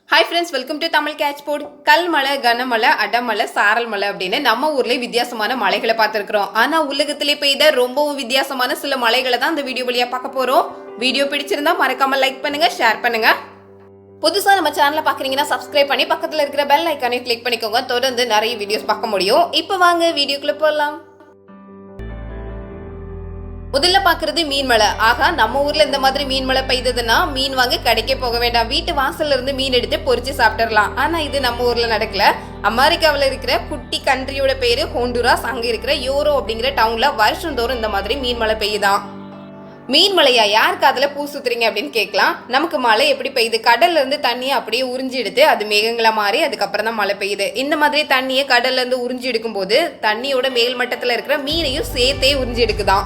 Hi friends, welcome to Tamil catch port. கல்மலை, கனமலை, அடமலை, சாரல் மலை அப்படின்னு நம்ம ஊர்ல வித்தியாசமான மலைகளை பார்த்துருக்கிறோம். ஆனா உலகத்திலே பெய்த ரொம்பவும் வித்தியாசமான சில மலைகளை தான் இந்த வீடியோ வழியா பார்க்க போறோம். வீடியோ பிடிச்சிருந்தா மறக்காம லைக் பண்ணுங்க, ஷேர் பண்ணுங்க. புதுசா நம்ம சேனலை பாக்குறீங்கன்னா சப்ஸ்கிரைப் பண்ணி பக்கத்துல இருக்கிற பெல் ஐக்கானை கிளிக் பண்ணிக்கோங்க. தொடர்ந்து நிறைய வீடியோஸ் பார்க்க முடியும். இப்போ வாங்க வீடியோக்குள்ள போகலாம். முதல்ல பாக்குறது மீன்மலை. ஆகா, நம்ம ஊர்ல இந்த மாதிரி மீன்மலை பெய்ததுன்னா மீன் வாங்க கடைக்கே போக வேண்டாம், வீட்டு வாசல்ல இருந்து மீன் எடுத்து பொரிச்சு சாப்பிட்டுறலாம். ஆனா இது நம்ம ஊர்ல நடக்கல. அமெரிக்காவில இருக்கிற குட்டி கண்ட்ரியோட பேரு ஹோண்டுராஸ். அங்க இருக்கிற யோரோ அப்படிங்கிற டவுன்ல வருஷந்தோறும் இந்த மாதிரி மீன்மலை பெய்யுதான். மீன்மலையா, யாருக்கு அதுல பூ சுத்துறீங்க அப்படின்னு கேட்கலாம். நமக்கு மழை எப்படி பெய்யுது, கடல்ல இருந்து தண்ணியை அப்படியே உறிஞ்சி எடுத்து அது மேகங்களா மாறி அதுக்கப்புறம் தான் மழை பெய்யுது. இந்த மாதிரி தண்ணியை கடல்ல இருந்து உறிஞ்சி எடுக்கும் போது தண்ணியோட மேல் மட்டத்துல இருக்கிற மீனையும் சேர்த்தே உறிஞ்சி எடுக்குதான்.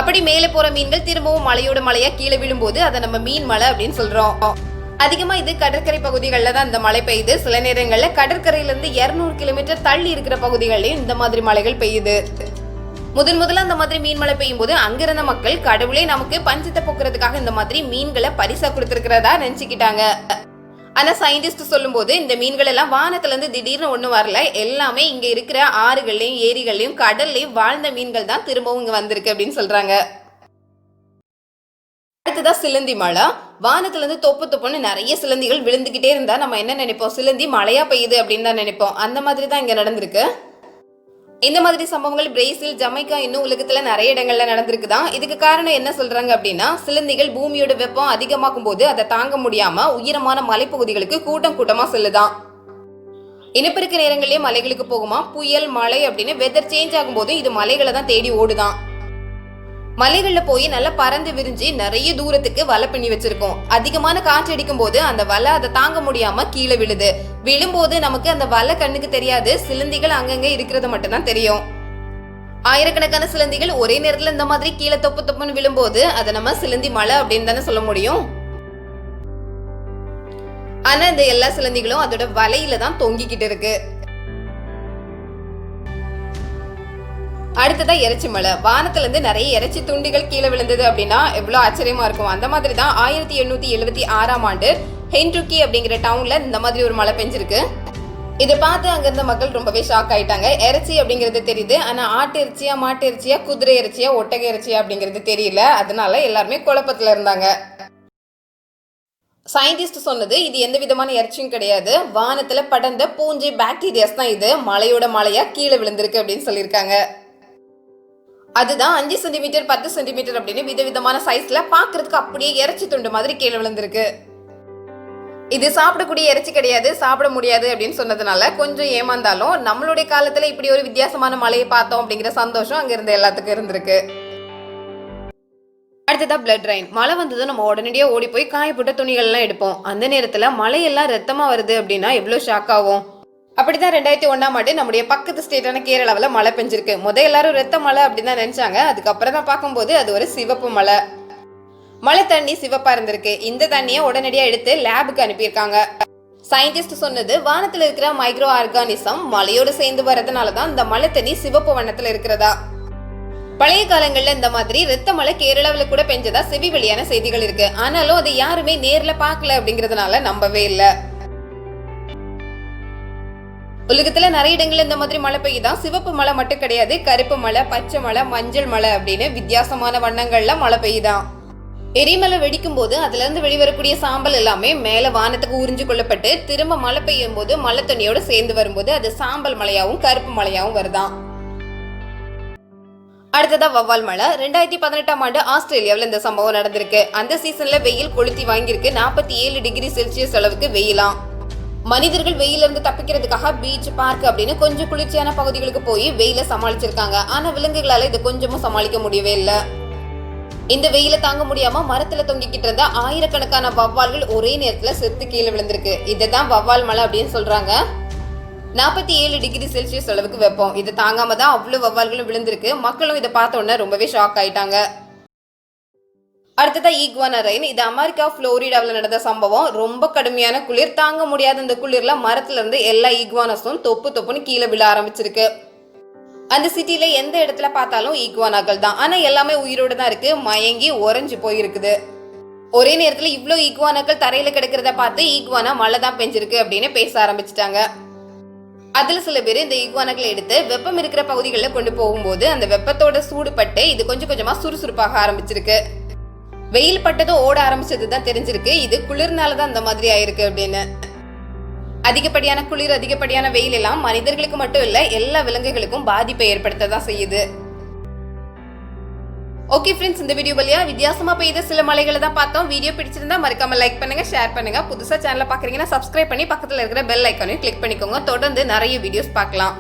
அப்படி மேலே போற மீன்கள் திரும்பவும் மலையோட மலையா கீழே விழும்போது அதை நம்ம மீன் மலை அப்படின்னு சொல்றோம். அதிகமா இது கடற்கரை பகுதிகளில் தான் இந்த மழை பெய்யுது. சில நேரங்கள்ல கடற்கரையில இருந்து 200 கிலோமீட்டர் தள்ளி இருக்கிற பகுதிகளிலும் இந்த மாதிரி மலைகள் பெய்யுது. முதல்ல அந்த மாதிரி மீன் மழை பெய்யும் போது அங்கிருந்த மக்கள் கடவுளே நமக்கு பஞ்சத்தை போக்குறதுக்காக இந்த மாதிரி மீன்களை பரிசா கொடுத்திருக்கிறதா நினைச்சுக்கிட்டாங்க. ஆனா சயின்டிஸ்ட் சொல்லும் போது இந்த மீன்கள் எல்லாம் வானத்துல இருந்து திடீர்னு ஒண்ணும் வரல. எல்லாமே இங்க இருக்கிற ஆறுகள்லயும் ஏரிகள்லயும் கடல்லையும் வாழ்ந்த மீன்கள் தான் திரும்பவும் இங்க வந்திருக்கு அப்படின்னு சொல்றாங்க. அடுத்ததா சிலந்தி மழை. வானத்துல இருந்து தொப்புன்னு நிறைய சிலந்திகள் விழுந்துகிட்டே இருந்தா நம்ம என்ன நினைப்போம், சிலந்தி மழையா பெய்யுது அப்படின்னு தான் நினைப்போம். அந்த மாதிரி தான் இங்க நடந்திருக்கு. இந்த மாதிரி சம்பவங்கள் பிரேசில், ஜமைக்கா, இன்னும் உலகத்துல நிறைய இடங்கள்ல நடந்திருக்குதான். இதுக்கு காரணம் என்ன சொல்றாங்க அப்படின்னா, சிலந்திகள் பூமியோட வெப்பம் அதிகமாக்கும் போது அதை தாங்க முடியாம உயரமான மலைப்பகுதிகளுக்கு கூட்டமா செல்லுதான். இனப்பெருக்க நேரங்களிலே மலைகளுக்கு போகுமா. புயல், மழை அப்படின்னு வெதர் சேஞ்ச் ஆகும் போது இது மலைகளை தான் தேடி ஓடுதான். மலைகள்ல போய் நல்லா பறந்து விரிஞ்சு நிறைய தூரத்துக்கு வலை பின்னி வச்சிருக்கோம். அதிகமான காற்று அடிக்கும் போது அந்த வலை அதை தாங்க முடியாம கீழே விழுது. விழும்போது நமக்கு அந்த வலை கண்ணுக்கு தெரியாது, சிலந்திகள் அங்கங்க இருக்கிறது மட்டும் தான் தெரியும். ஆயிரக்கணக்கான சிலந்திகள் ஒரே நேரத்துல இந்த மாதிரி கீழே தொப்புன்னு விழும்போது அதை நம்ம சிலந்தி மலை அப்படின்னு தானே சொல்ல முடியும். ஆனா இந்த எல்லா சிலந்திகளும் அதோட வலையில தான் தொங்கிக்கிட்டு இருக்கு. அடுத்ததா இறைச்சி மலை. வானத்துல இருந்து நிறைய இறைச்சி துண்டிகள் கீழே விழுந்தது அப்படின்னா எவ்வளவு ஆச்சரியமா இருக்கும். அந்த மாதிரி தான் 1876ஆம் ஆண்டு ஹென்ட்ருக்கி அப்படிங்கிற டவுன்ல இந்த மாதிரி ஒரு மழை பெஞ்சிருக்கு. இதை பார்த்து அங்கிருந்த மக்கள் ரொம்பவே ஷாக் ஆயிட்டாங்க. இறைச்சி அப்படிங்கிறது தெரியுது, ஆனா ஆட்டு இறைச்சியா, மாட்டு இறைச்சியா, குதிரை இறைச்சியா, ஒட்டக இறைச்சியா அப்படிங்கிறது தெரியல. அதனால எல்லாருமே குழப்பத்துல இருந்தாங்க. சயின்டிஸ்ட் சொன்னது இது எந்த விதமான இறைச்சியும் கிடையாது, வானத்துல படர்ந்த பூஞ்சை பாக்டீரியாஸ் தான் இது மலையோட மலையா கீழே விழுந்திருக்கு அப்படின்னு சொல்லியிருக்காங்க. அதுதான் 5 சென்டிமீட்டர் 10 சென்டிமீட்டர் அப்படின்னு விதவிதமான சைஸ்ல பாக்குறதுக்கு அப்படியே இறைச்சி துண்டு மாதிரி கீழே விழுந்திருக்கு. இது சாப்பிடக்கூடிய இறைச்சி கிடையாது, சாப்பிட முடியாது அப்படின்னு சொன்னதுனால கொஞ்சம் ஏமாந்தாலும் நம்மளுடைய காலத்துல இப்படி ஒரு வித்தியாசமான மலையை பார்த்தோம் அப்படிங்கிற சந்தோஷம் அங்க இருந்த எல்லாத்துக்கும் இருந்திருக்கு. அடுத்ததா பிளட் ரெயின். மழை வந்ததும் நம்ம உடனடியா ஓடி போய் காயப்பட்ட துணிகள் எல்லாம் எடுப்போம். அந்த நேரத்துல மழையெல்லாம் ரத்தமா வருது அப்படின்னா எவ்வளவு ஷாக் ஆகும். அப்படிதான் 2001ஆம் ஆண்டு நம்முடைய பக்கத்து ஸ்டேட்டான கேரளாவில் மழை பெஞ்சிருக்கு. எல்லாரும் ரத்த மழை அப்படின்னு தான் நினைச்சாங்க. அதுக்கப்புறம் தான் பார்க்கும்போது அது ஒரு சிவப்பு மழை. மழை தண்ணி சிவப்பா இருந்திருக்கு. இந்த தண்ணியை உடனடியா எடுத்து லேபுக்கு அனுப்பியிருக்காங்க. சயின்டிஸ்ட் சொன்னது வானத்துல இருக்கிற மைக்ரோ ஆர்கானிசம் மழையோடு சேர்ந்து வர்றதுனாலதான் இந்த மழை தண்ணி சிவப்பு வண்ணத்துல இருக்கிறதா. பழைய காலங்கள்ல இந்த மாதிரி ரத்த மழை கேரளாவில கூட பெஞ்சதா செவி வெளியான செய்திகள் இருக்கு. ஆனாலும் அதை யாருமே நேர்ல பார்க்கல அப்படிங்கறதுனால நம்பவே இல்லை. உலகத்துல நிறைய இடங்கள்ல இந்த மாதிரி மழை பெய்யுதான். சிவப்பு மழை மட்டும் கிடையாது, கருப்பு மழை, பச்சை மழை, மஞ்சள் மழை அப்படின்னு வித்தியாசமான வண்ணங்கள்ல மழை பெய்யுதான். எரிமலை வெடிக்கும் போது அதுல இருந்து வெளிவரக்கூடிய சாம்பல் எல்லாமே மேல வானத்துக்கு உறிஞ்சு கொள்ளப்பட்டு திரும்ப மழை பெய்யும் போது மழை தண்ணியோட சேர்ந்து வரும்போது அது சாம்பல் மழையாவும் கருப்பு மழையாவும் வருதான். அடுத்ததா வவ்வால் மழை. 2018ஆம் ஆண்டு ஆஸ்திரேலியாவில் இந்த சம்பவம் நடந்திருக்கு. அந்த சீசன்ல வெயில் கொளுத்தி வாங்கியிருக்கு. 47 டிகிரி செல்சியஸ் அளவுக்கு வெயிலாம். மனிதர்கள் வெயில இருந்து தப்பிக்கிறதுக்காக பீச், பார்க் அப்படின்னு கொஞ்சம் குளிர்ச்சியான பகுதிகளுக்கு போய் வெயில சமாளிச்சிருக்காங்க. ஆனா விலங்குகளால இது கொஞ்சமும் சமாளிக்க முடியவே இல்லை. இந்த வெயில தாங்க முடியாம மரத்துல தொங்கிக்கிட்டு இருந்த ஆயிரக்கணக்கான வவ்வால்கள் ஒரே நேரத்துல செத்து கீழே விழுந்திருக்கு. இதுதான் வவ்வால் மழை அப்படின்னு சொல்றாங்க. 47 டிகிரி செல்சியஸ் அளவுக்கு வெப்பம். இது தாங்காம தான் அவ்வளவு வவ்வால்களும் விழுந்திருக்கு. மக்களும் இதை பார்த்த உடனே ரொம்பவே ஷாக் ஆயிட்டாங்க. அடுத்ததா ஈக்வானா ரெயின். இது அமெரிக்கா புளோரிடாவில் நடந்த சம்பவம். ரொம்ப கடுமையான குளிர், தாங்க முடியாத இந்த குளிர்ல மரத்துல இருந்து எல்லா ஈக்வானாஸும் தொப்புன்னு கீழே விழ ஆரம்பிச்சிருக்கு. அந்த சிட்டில எந்த இடத்துல பார்த்தாலும் ஈக்வானாக்கள் தான். ஆனா எல்லாமே உயிரோடு தான் இருக்கு, மயங்கி உறைஞ்சு போயிருக்குது. ஒரே நேரத்துல இவ்ளோ ஈகுவானாக்கள் தரையில கிடக்கிறத பார்த்து ஈகுவானா மழை தான் பெஞ்சிருக்கு அப்படின்னு பேச ஆரம்பிச்சிட்டாங்க. அதுல சில பேர் இந்த ஈகுவானாக்களை எடுத்து வெப்பம் இருக்கிற பகுதிகளில் கொண்டு போகும்போது அந்த வெப்பத்தோட சூடு பட்டு இது கொஞ்சம் கொஞ்சமா சுறுசுறுப்பாக ஆரம்பிச்சிருக்கு. வெயில் பட்டதும் ஓட ஆரம்பிச்சது தான் தெரிஞ்சிருக்கு இது குளிர்னாலதான் அந்த மாதிரி ஆயிருக்கு அப்படின்னு. அதிகப்படியான குளிர் அதிகப்படியான வெயில் எல்லாம் மனிதர்களுக்கு மட்டும் இல்ல எல்லா விலங்குகளுக்கும் பாதிப்பை ஏற்படுத்த தான் செய்யுது. ஓகே ஃப்ரெண்ட்ஸ், இந்த வீடியோ வழியா வித்தியாசமா பெய்த சில மலைகளை தான் பார்த்தோம். வீடியோ பிடிச்சிருந்தா மறக்காம லைக் பண்ணுங்க, ஷேர் பண்ணுங்க. புதுசா சேனலை பாக்குறீங்கன்னா சப்ஸ்கிரைப் பண்ணி பக்கத்துல இருக்கிற பெல் ஐக்கானையும் கிளிக் பண்ணிக்கோங்க. தொடர்ந்து நிறைய வீடியோஸ் பார்க்கலாம்.